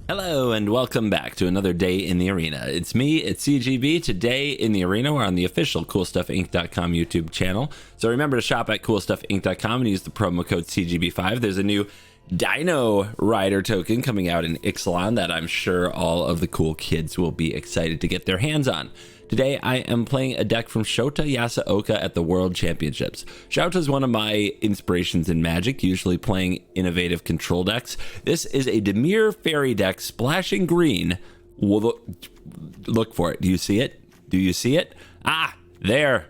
Hello and welcome back to another day in the arena. It's me, it's CGB. Today in the arena, we're on the official CoolStuffInc.com YouTube channel. So remember to shop at CoolStuffInc.com and use the promo code CGB5. There's a new Dino Rider token coming out in Ixalan that I'm sure all of the cool kids will be excited to get their hands on. Today, I am playing a deck from Shota Yasuoka at the World Championships. Shota is one of my inspirations in Magic, usually playing innovative control decks. This is a Dimir Fairy deck, splashing green. Look for it. Do you see it? Do you see it? Ah, there.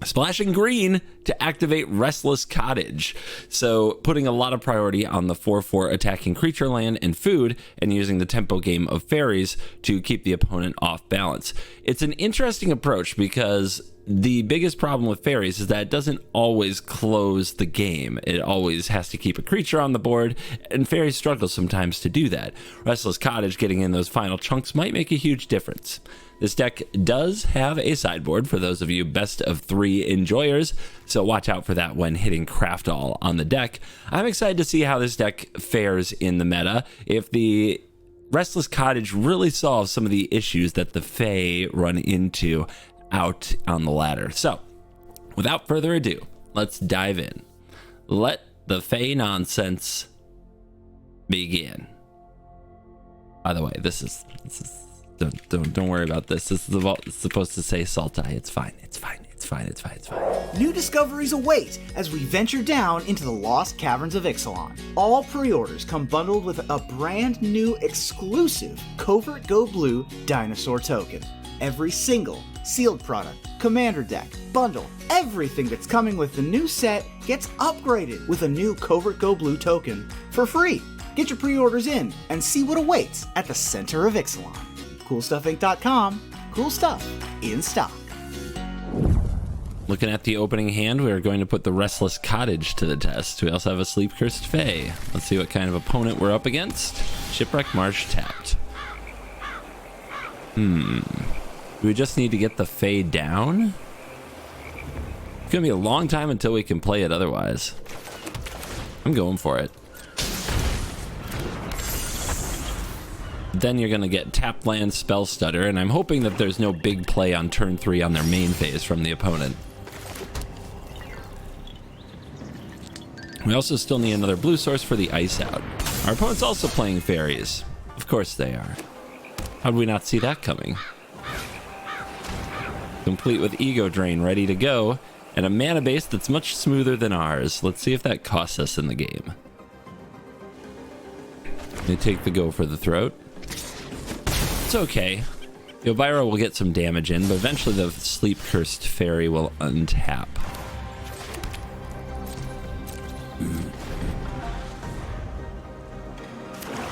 Splashing green to activate Restless Cottage. So putting a lot of priority on the 4/4 attacking creature land and food, and using the tempo game of fairies to keep the opponent off balance. It's an interesting approach because the biggest problem with fairies is that it doesn't always close the game. It always has to keep a creature on the board, and fairies struggle sometimes to do that. Restless Cottage getting in those final chunks might make a huge difference. This deck does have a sideboard for those of you best of 3 enjoyers, so watch out for that when hitting Craft All on the deck. I'm excited to see how this deck fares in the meta. If the Restless Cottage really solves some of the issues that the Fae run into out on the ladder. So, without further ado, let's dive in. Let the Fae nonsense begin. By the way, this is don't worry about this. This is the vault. It's supposed to say Sultai. It's fine. It's fine. It's fine. It's fine. It's fine. New discoveries await as we venture down into the lost caverns of Ixalan. All pre-orders come bundled with a brand new exclusive Covert Go Blue dinosaur token. Every single sealed product, commander deck, bundle, everything that's coming with the new set gets upgraded with a new Covert Go Blue token for free. Get your pre-orders in and see what awaits at the center of Ixalan. CoolStuffInc.com, cool stuff in stock. Looking at the opening hand, we are going to put the Restless Cottage to the test. We also have a Sleep-Cursed Fae. Let's see what kind of opponent we're up against. Shipwreck Marsh tapped. We just need to get the Fae down? It's gonna be a long time until we can play it otherwise. I'm going for it. Then you're gonna get tap land, Spell Stutter, and I'm hoping that there's no big play on turn 3 on their main phase from the opponent. We also still need another blue source for the ice out. Our opponent's also playing fairies. Of course they are. How did we not see that coming? Complete with Ego Drain ready to go, and a mana base that's much smoother than ours. Let's see if that costs us in the game. They take the go for the throat. It's okay. Yavimaya will get some damage in, but eventually the Sleep-Cursed Faerie will untap.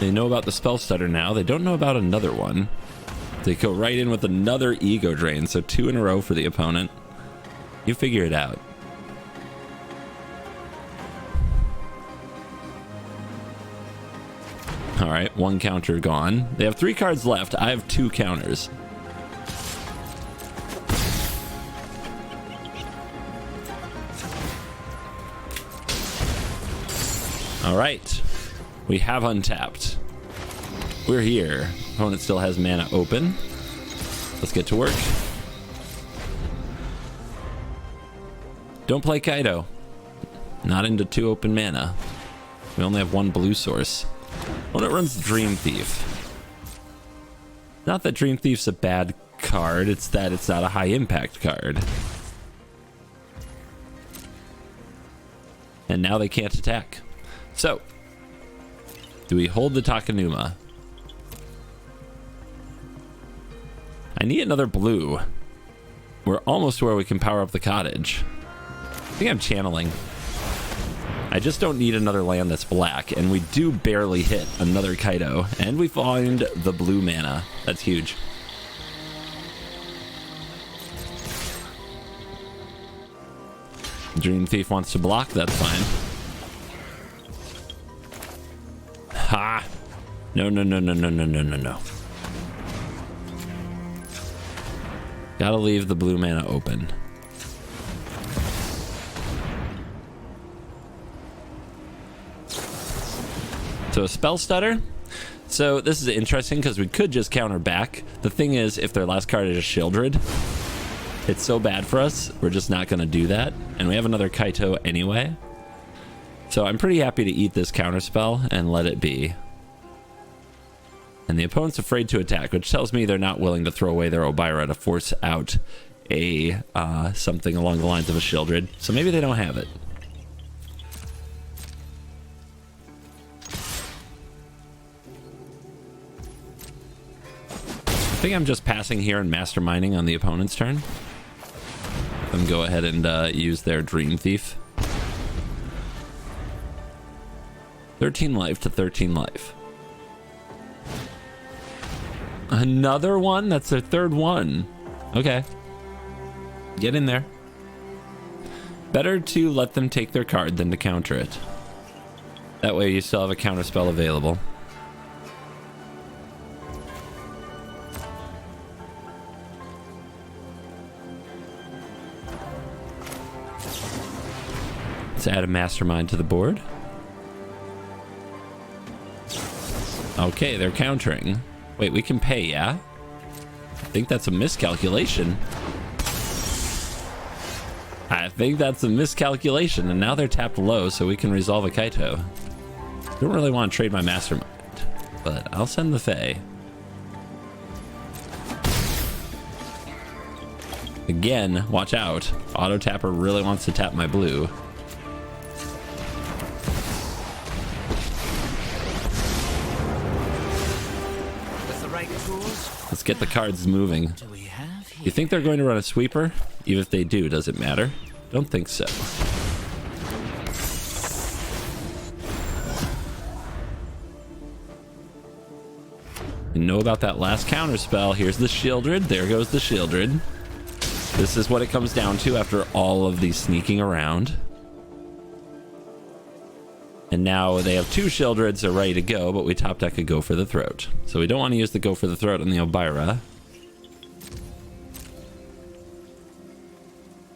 They know about the Spell Stutter now. They don't know about another one. They go right in with another Ego Drain, so 2 in a row for the opponent. You figure it out. All right, 1 counter gone. They have 3 cards left. I have 2 counters. All right, we have untapped. We're here. Opponent still has mana open. Let's get to work. Don't play Kaito. Not into 2 open mana. We only have 1 blue source. Opponent runs Dream Thief. Not that Dream Thief's a bad card, it's that it's not a high impact card. And now they can't attack. So, do we hold the Takenuma? I need another blue. We're almost where we can power up the cottage. I think I'm channeling. I just don't need another land that's black, and we do barely hit another Kaito, and we find the blue mana. That's huge. Dream Thief wants to block, that's fine. Ha! No, no, no, no, no, no, no, no, no. Gotta leave the blue mana open. So a Spell Stutter. So this is interesting because we could just counter back. The thing is, if their last card is Sheoldred, it's so bad for us, we're just not going to do that. And we have another Kaito anyway. So I'm pretty happy to eat this counterspell and let it be. And the opponent's afraid to attack, which tells me they're not willing to throw away their Otawara to force out a something along the lines of a Sheoldred. So maybe they don't have it. I think I'm just passing here and masterminding on the opponent's turn. Let them go ahead and use their Dream Thief. 13 life to 13 life. Another one? That's their third one. Okay. Get in there. Better to let them take their card than to counter it. That way you still have a counter spell available. Let's add a Mastermind to the board. Okay, they're countering. Wait, we can pay, yeah? I think that's a miscalculation. I think that's a miscalculation, and now they're tapped low, so we can resolve a Kaito. Don't really want to trade my Mastermind, but I'll send the Fae. Again, watch out. Auto Tapper really wants to tap my blue. Let's get the cards moving. You think they're going to run a sweeper? Even if they do, does it matter? Don't think so. You know about that last counter spell. Here's the Sheoldred. There goes the Sheoldred. This is what it comes down to after all of these sneaking around. And now they have two Sheoldreds are ready to go, but we top deck a Go for the Throat. So we don't want to use the Go for the Throat on the Otawara.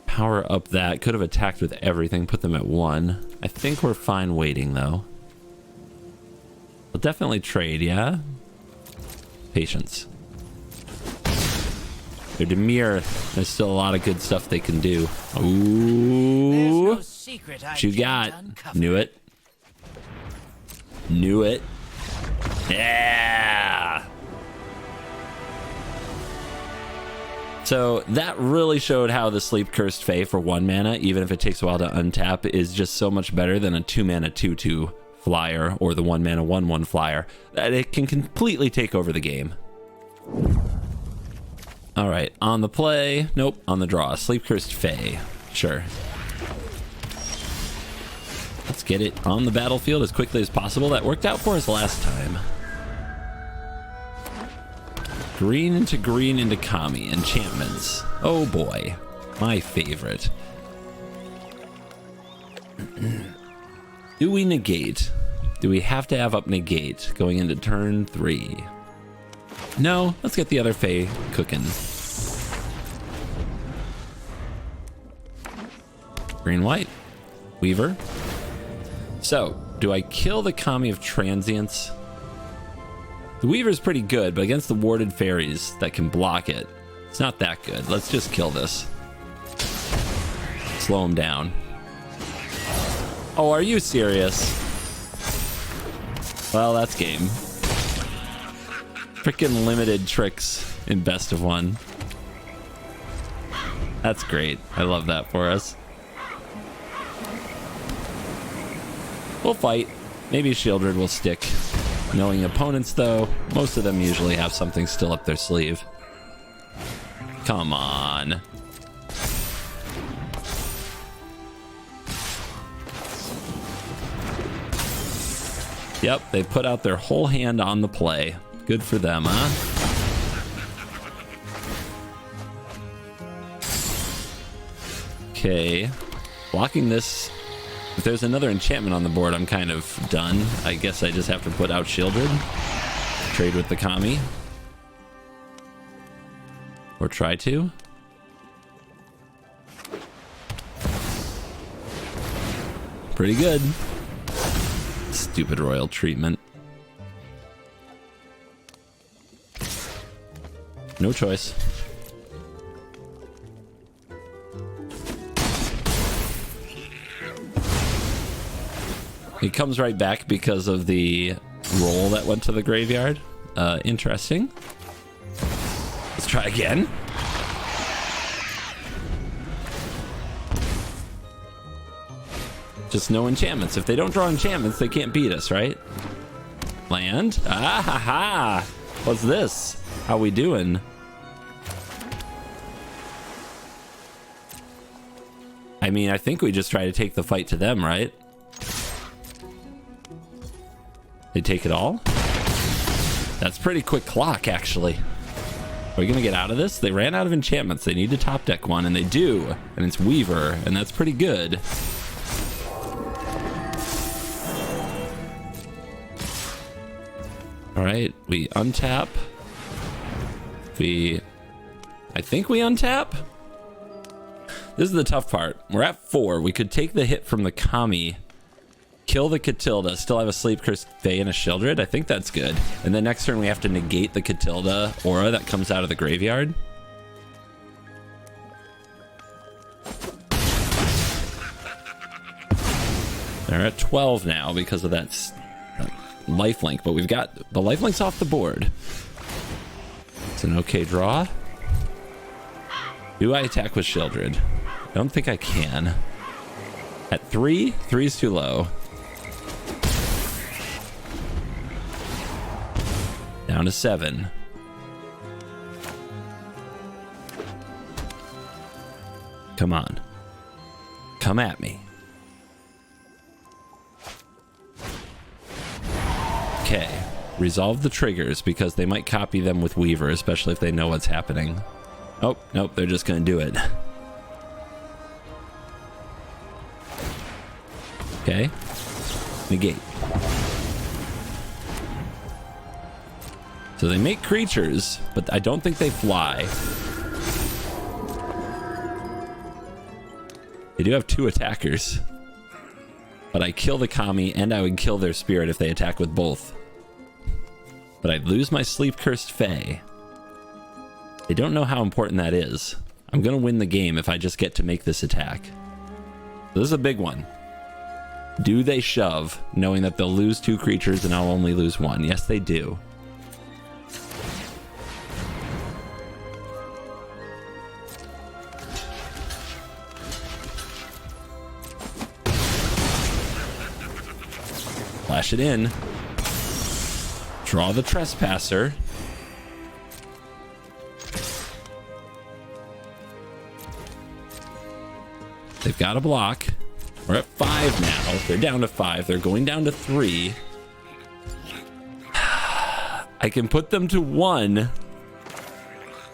Power up that. Could have attacked with everything, put them at 1. I think we're fine waiting, though. We'll definitely trade, yeah? Patience. Their Mire, there's still a lot of good stuff they can do. Ooh. What you got? Knew it. Knew it. Yeah. So that really showed how the Sleep-Cursed Fae for 1 mana, even if it takes a while to untap, is just so much better than a 2 mana 2/2 flyer or the 1 mana 1/1 flyer, that it can completely take over the game. All right, on the play. Nope, on the draw. Sleep-Cursed Fae. Sure. Let's get it on the battlefield as quickly as possible. That worked out for us last time. Green into Kami. Enchantments. Oh boy. My favorite. Do we negate? Do we have to have up negate going into turn 3? No, let's get the other Fae cooking. Green-white. Weaver. So, do I kill the Kami of Transience? The Weaver's pretty good, but against the warded fairies that can block it, it's not that good. Let's just kill this. Slow him down. Oh, are you serious? Well, that's game. Freaking limited tricks in best of 1. That's great. I love that for us. We'll fight. Maybe Sheoldred will stick. Knowing opponents, though, most of them usually have something still up their sleeve. Come on. Yep, they put out their whole hand on the play. Good for them, huh? Okay. Blocking this. If there's another enchantment on the board, I'm kind of done. I guess I just have to put out Sheoldred. Trade with the Kami. Or try to. Pretty good. Stupid royal treatment. No choice. He comes right back because of the roll that went to the graveyard. Interesting. Let's try again. Just no enchantments. If they don't draw enchantments, they can't beat us, right? Land. Ah ha ha. What's this? How we doing? I mean, I think we just try to take the fight to them, right? They take it all? That's pretty quick clock, actually. Are we gonna get out of this? They ran out of enchantments. They need to top deck one, and they do. And it's Weaver, and that's pretty good. All right, we untap. I think we untap. This is the tough part. We're at 4. We could take the hit from the Kami, kill the Catilda, still have a Sleep-Cursed Fae and a Sheoldred. I think that's good. And then next turn we have to negate the Catilda aura that comes out of the graveyard. They're at 12 now because of that lifelink, but we've got the lifelink's off the board. It's an okay draw. Do I attack with Sheoldred? I don't think I can. At 3, 3 is too low. Down to 7. Come on. Come at me. Okay. Resolve the triggers because they might copy them with Weaver, especially if they know what's happening. Oh, nope, they're just gonna do it. Okay. Negate. So they make creatures, but I don't think they fly. They do have 2 attackers. But I kill the Kami, and I would kill their spirit if they attack with both. But I'd lose my Sleep-Cursed Fae. They don't know how important that is. I'm gonna win the game if I just get to make this attack. So this is a big one. Do they shove, knowing that they'll lose 2 creatures and I'll only lose 1? Yes, they do. Flash it in. Draw the Trespasser. They've got a block. We're at 5 now. They're down to 5. They're going down to 3. I can put them to 1.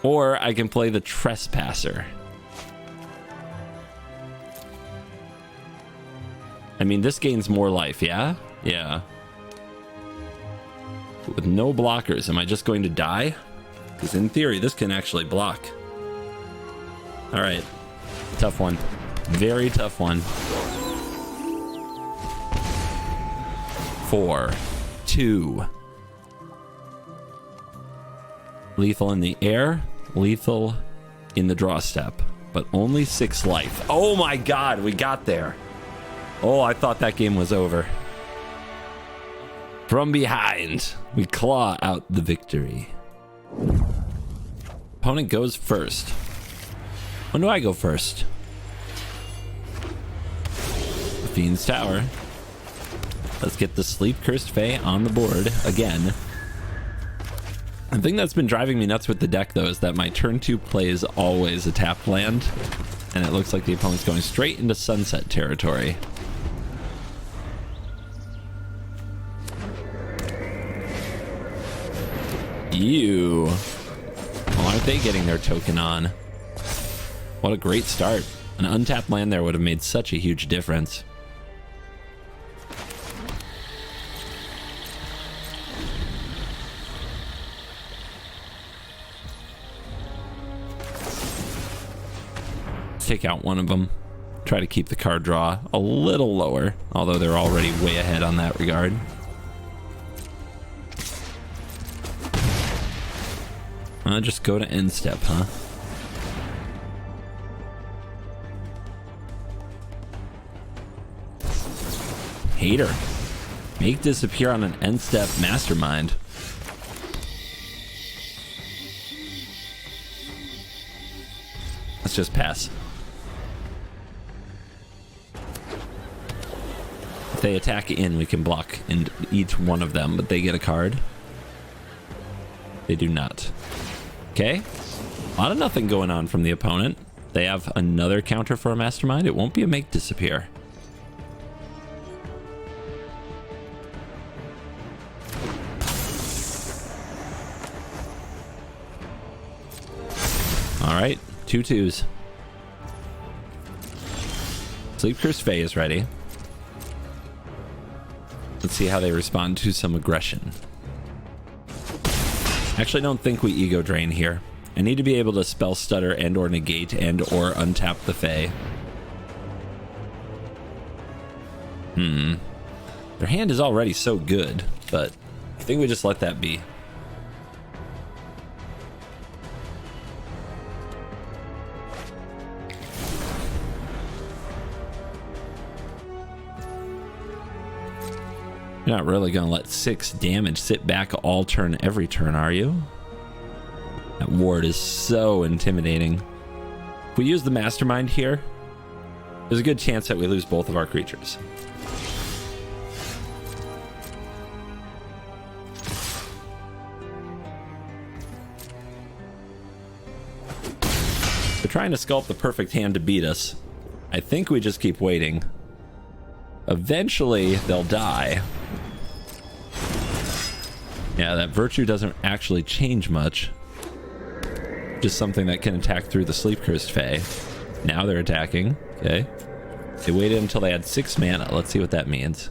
Or I can play the Trespasser. I mean, this gains more life, yeah? Yeah. With no blockers, am I just going to die? Because in theory, this can actually block. All right. Tough one. Very tough one. 4, 2. Lethal in the air, lethal in the draw step, but only 6 life. Oh my god, we got there. Oh, I thought that game was over. From behind, we claw out the victory. Opponent goes first. When do I go first? The Fiend's Tower. Let's get the Sleep-Cursed Fae on the board again. The thing that's been driving me nuts with the deck, though, is that my turn 2 play is always a tapped land, and it looks like the opponent's going straight into sunset territory. Ew. Well, aren't they getting their token on? What a great start. An untapped land there would have made such a huge difference. Let's take out one of them. Try to keep the card draw a little lower, although they're already way ahead on that regard. Just go to end step, huh? Hater. Make disappear on an end step mastermind. Let's just pass. If they attack in, we can block in each one of them, but they get a card. They do not. Okay. A lot of nothing going on from the opponent. They have another counter for a mastermind. It won't be a make disappear. All right, 2/2s. Sleep-Cursed Fae is ready. Let's see how they respond to some aggression. Actually, I don't think we ego drain here. I need to be able to spell stutter and or negate and or untap the Fae. Their hand is already so good, but I think we just let that be. You're not really gonna let 6 damage sit back all turn every turn, are you? That ward is so intimidating. If we use the mastermind here, there's a good chance that we lose both of our creatures. They're trying to sculpt the perfect hand to beat us. I think we just keep waiting. Eventually, they'll die. Yeah, that virtue doesn't actually change much. Just something that can attack through the Sleep-Cursed Fae. Now they're attacking. Okay. They waited until they had 6 mana. Let's see what that means.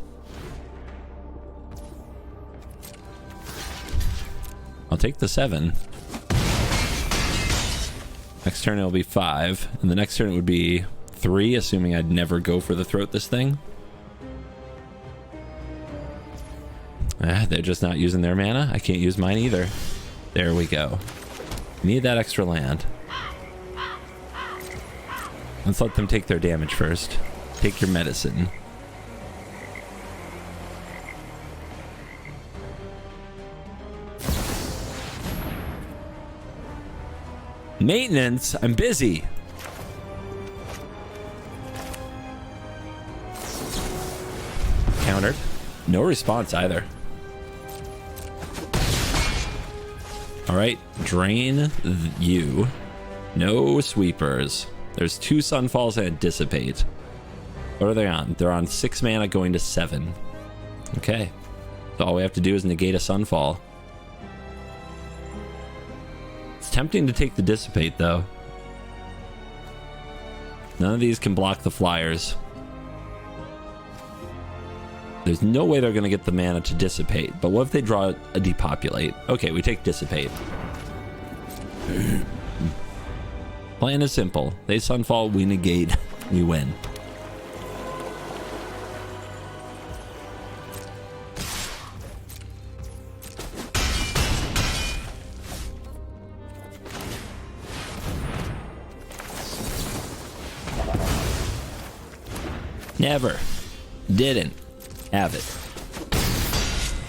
I'll take the 7. Next turn it'll be 5. And the next turn it would be 3, assuming I'd never go for the throat this thing. They're just not using their mana. I can't use mine either. There we go. Need that extra land. Let's let them take their damage first. Take your medicine. Maintenance? I'm busy. Countered. No response either. All right, drain you. No sweepers. There's 2 Sunfalls and a Dissipate. What are they on? They're on 6 mana going to 7. Okay. So all we have to do is negate a Sunfall. It's tempting to take the Dissipate, though. None of these can block the flyers. There's no way they're going to get the mana to Dissipate. But what if they draw a Depopulate? Okay, we take Dissipate. Plan is simple. They Sunfall, we negate, we win. Never. Didn't. Have it.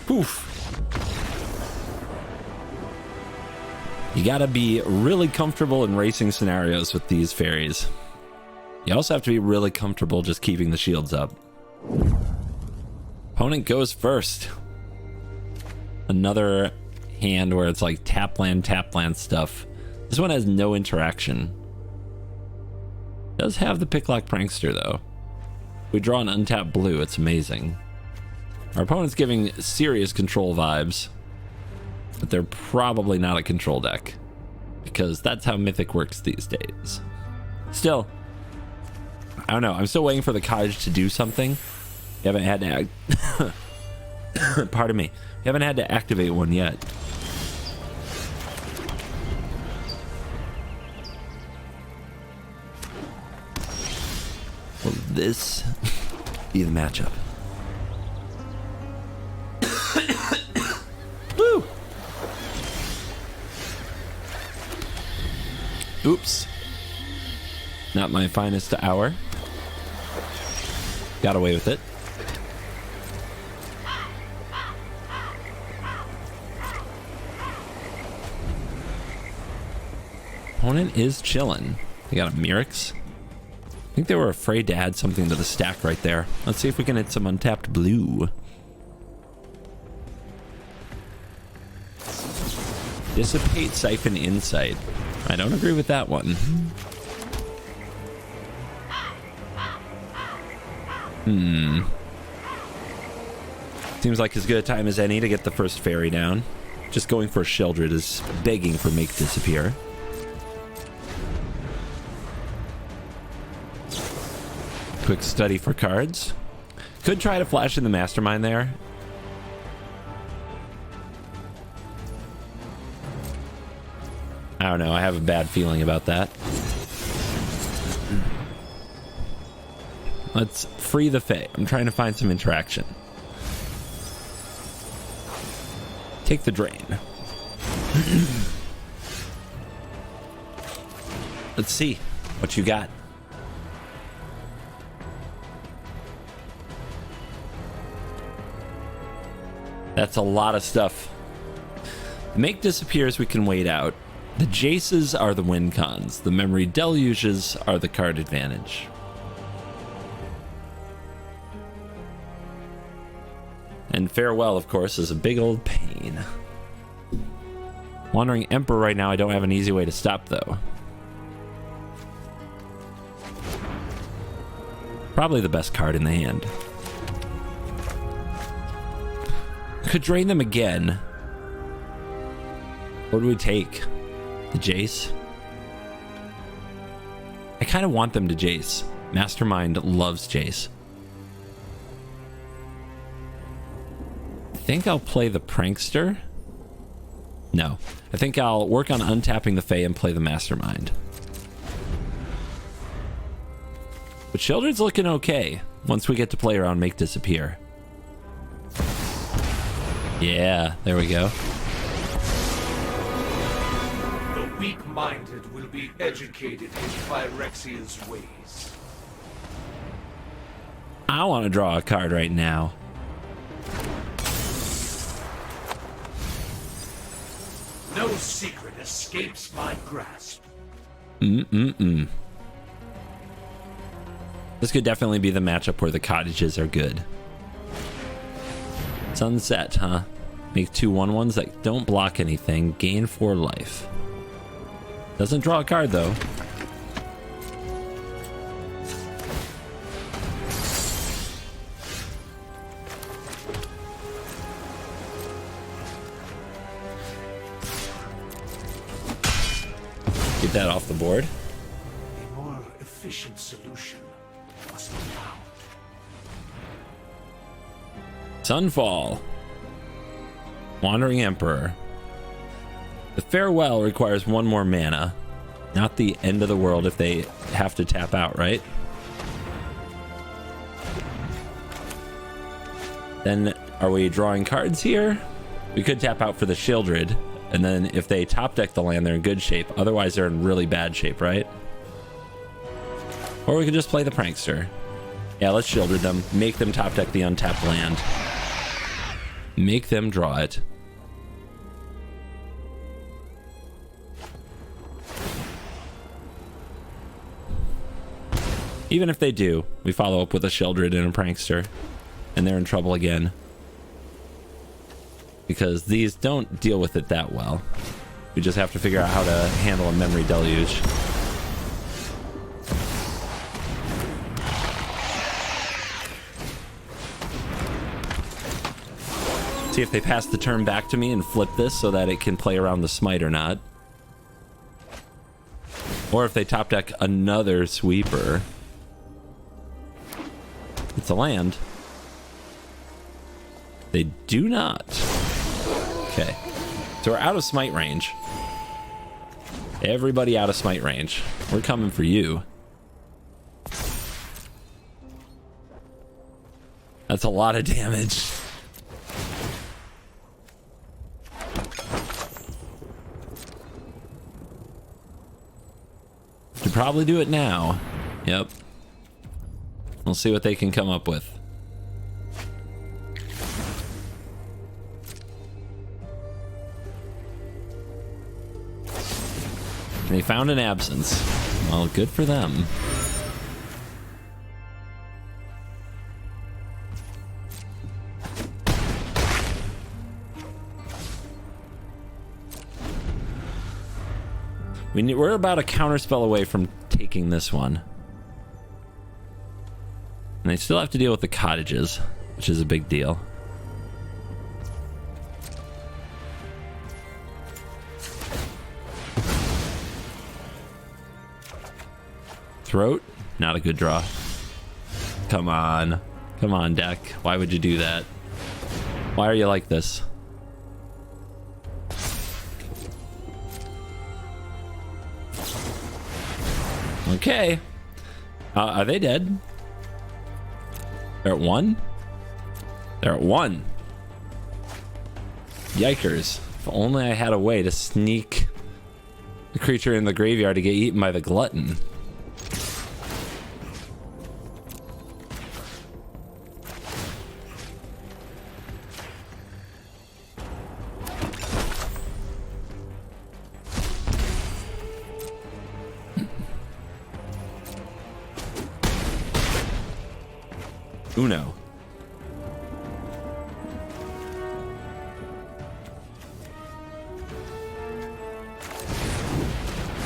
Poof. You gotta be really comfortable in racing scenarios with these fairies. You also have to be really comfortable just keeping the shields up. Opponent goes first. Another hand where it's like tap land stuff. This one has no interaction. It does have the Picklock Prankster though. If we draw an untapped blue, it's amazing. Our opponent's giving serious control vibes, but they're probably not a control deck because that's how Mythic works these days. Still, I don't know. I'm still waiting for the cottage to do something. You haven't had to pardon me. You haven't had to activate one yet. Will this be the matchup? Woo! Oops. Not my finest hour. Got away with it. Opponent is chillin'. They got a Mirix. I think they were afraid to add something to the stack right there. Let's see if we can hit some untapped blue. Dissipate Siphon Insight. I don't agree with that one. Seems like as good a time as any to get the first Faerie down. Just going for Sheoldred is begging for Make Disappear. Quick study for cards. Could try to flash in the Mastermind there. I don't know. I have a bad feeling about that. Let's free the Fae. I'm trying to find some interaction. Take the drain. Let's see what you got. That's a lot of stuff. The Make Disappears we can wait out. The Jaces are the win cons. The Memory Deluges are the card advantage. And Farewell, of course, is a big old pain. Wandering Emperor right now, I don't have an easy way to stop, though. Probably the best card in the hand. Could drain them again. What do we take? The Jace? I kind of want them to Jace. Mastermind loves Jace. I think I'll play the Prankster. No. I think I'll work on untapping the Fae and play the Mastermind. But Sheoldred's looking okay once we get to play around Make Disappear. Yeah, there we go. The weak-minded will be educated in Phyrexia's ways. I want to draw a card right now. No secret escapes my grasp. This could definitely be the matchup where the cottages are good. Sunset, huh? Make 2 1/1s that don't block anything. Gain 4 life. Doesn't draw a card, though. Get that off the board. A more efficient solution must be found. Sunfall. Wandering Emperor. The Farewell requires 1 more mana. Not the end of the world if they have to tap out, right? Then, are we drawing cards here? We could tap out for the Sheoldred, and then if they top deck the land, they're in good shape. Otherwise, they're in really bad shape, right? Or we could just play the Prankster. Yeah, let's Sheoldred them. Make them top deck the untapped land. Make them draw it. Even if they do, we follow up with a Sheoldred and a Prankster, and they're in trouble again. Because these don't deal with it that well. We just have to figure out how to handle a Memory Deluge. See if they pass the turn back to me and flip this so that it can play around the Smite or not. Or if they top deck another Sweeper. It's a land. They do not. Okay. So we're out of Smite range. Everybody out of Smite range. We're coming for you. That's a lot of damage. probably do it now. Yep. We'll see what they can come up with. They found an absence. Well, good for them. We're about a counterspell away from taking this one. And I still have to deal with the cottages, which is a big deal. Throat, not a good draw. Come on. Come on, deck. Why would you do that? Why are you like this? Okay. Are they dead? They're at 1? They're at 1. Yikers. If only I had a way to sneak the creature in the graveyard to get eaten by the glutton. Uno.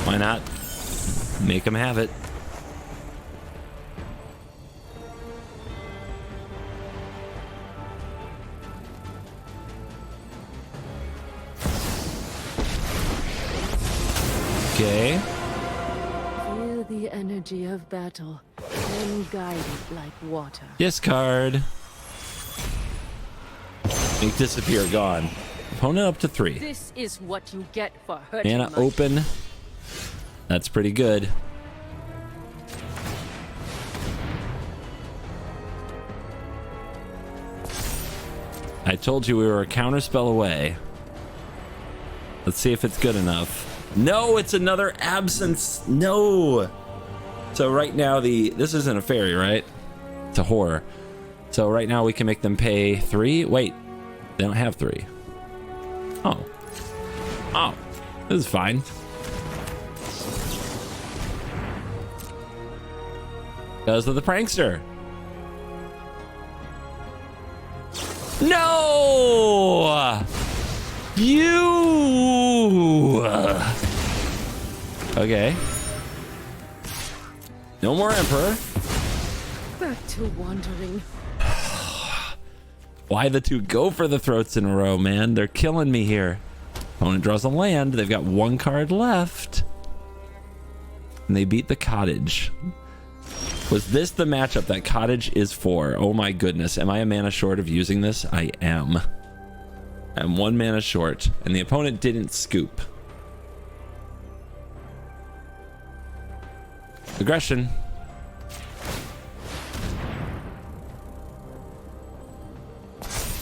Why not? Make them have it. Okay. Feel the energy of battle. Then guide it like water. Discard. Make disappear, gone. Opponent up to 3. This is what you get for hurting Mana my... open. That's pretty good. I told you we were a counterspell away. Let's see if it's good enough. No, it's another absence. No. So right now this isn't a fairy, right? It's a horror. So right now we can make them pay 3. Wait, they don't have 3. Oh. Oh, this is fine. Because of the prankster. No! You! Okay. No more Emperor. Back to wandering. Why the 2 go for the throats in a row, man? They're killing me here. Opponent draws a land. They've got 1 card left. And they beat the cottage. Was this the matchup that cottage is for? Oh my goodness. Am I a mana short of using this? I am. I'm 1 mana short. And the opponent didn't scoop. Aggression.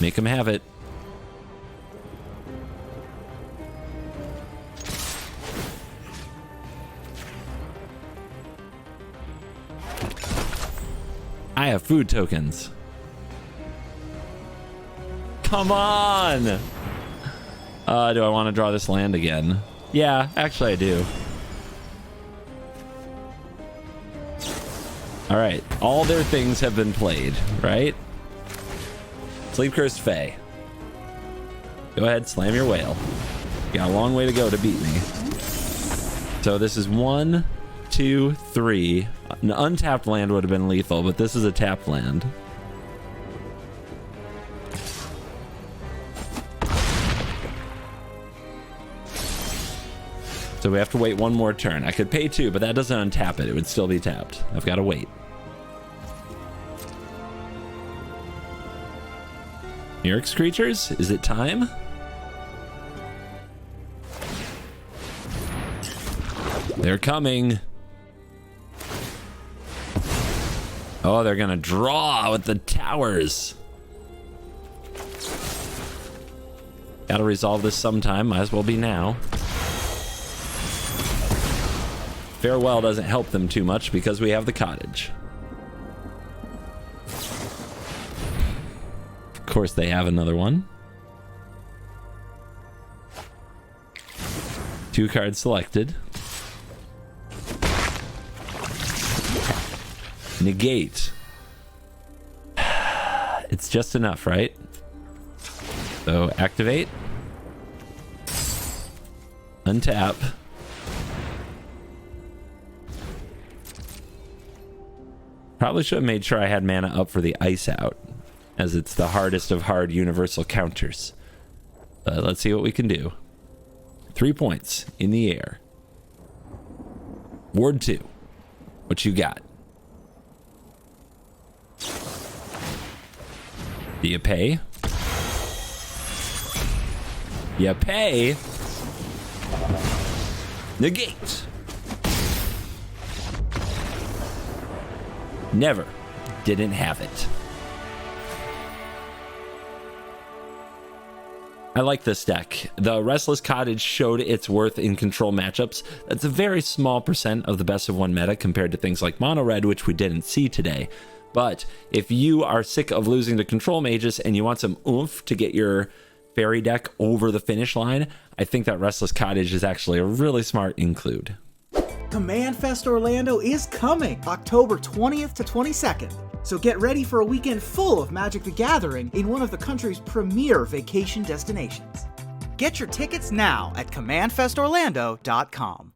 Make him have it. I have food tokens. Come on! Do I want to draw this land again? Yeah, actually I do. Alright, all their things have been played, right? Sleep-Cursed Fae. Go ahead, slam your whale. You got a long way to go to beat me. So this is 1, 2, 3. An untapped land would have been lethal, but this is a tapped land. So we have to wait 1 more turn. I could pay 2, but that doesn't untap it. It would still be tapped. I've got to wait. Mirix creatures? Is it time? They're coming. Oh, they're gonna draw with the towers. Gotta resolve this sometime. Might as well be now. Farewell doesn't help them too much because we have the cottage. Of course, they have another one. 2 cards selected. Negate. It's just enough, right? So activate. Untap. Probably should have made sure I had mana up for the ice out, as it's the hardest of hard universal counters. But let's see what we can do. 3 points in the air. Ward 2. What you got? Do you pay? You pay? Negate. Never. Didn't have it. I like this deck. The Restless Cottage showed its worth in control matchups. That's a very small percent of the best of 1 meta compared to things like Mono Red, which we didn't see today. But if you are sick of losing to control mages and you want some oomph to get your fairy deck over the finish line, I think that Restless Cottage is actually a really smart include. Command Fest Orlando is coming October 20th to 22nd. So get ready for a weekend full of Magic the Gathering in one of the country's premier vacation destinations. Get your tickets now at commandfestorlando.com.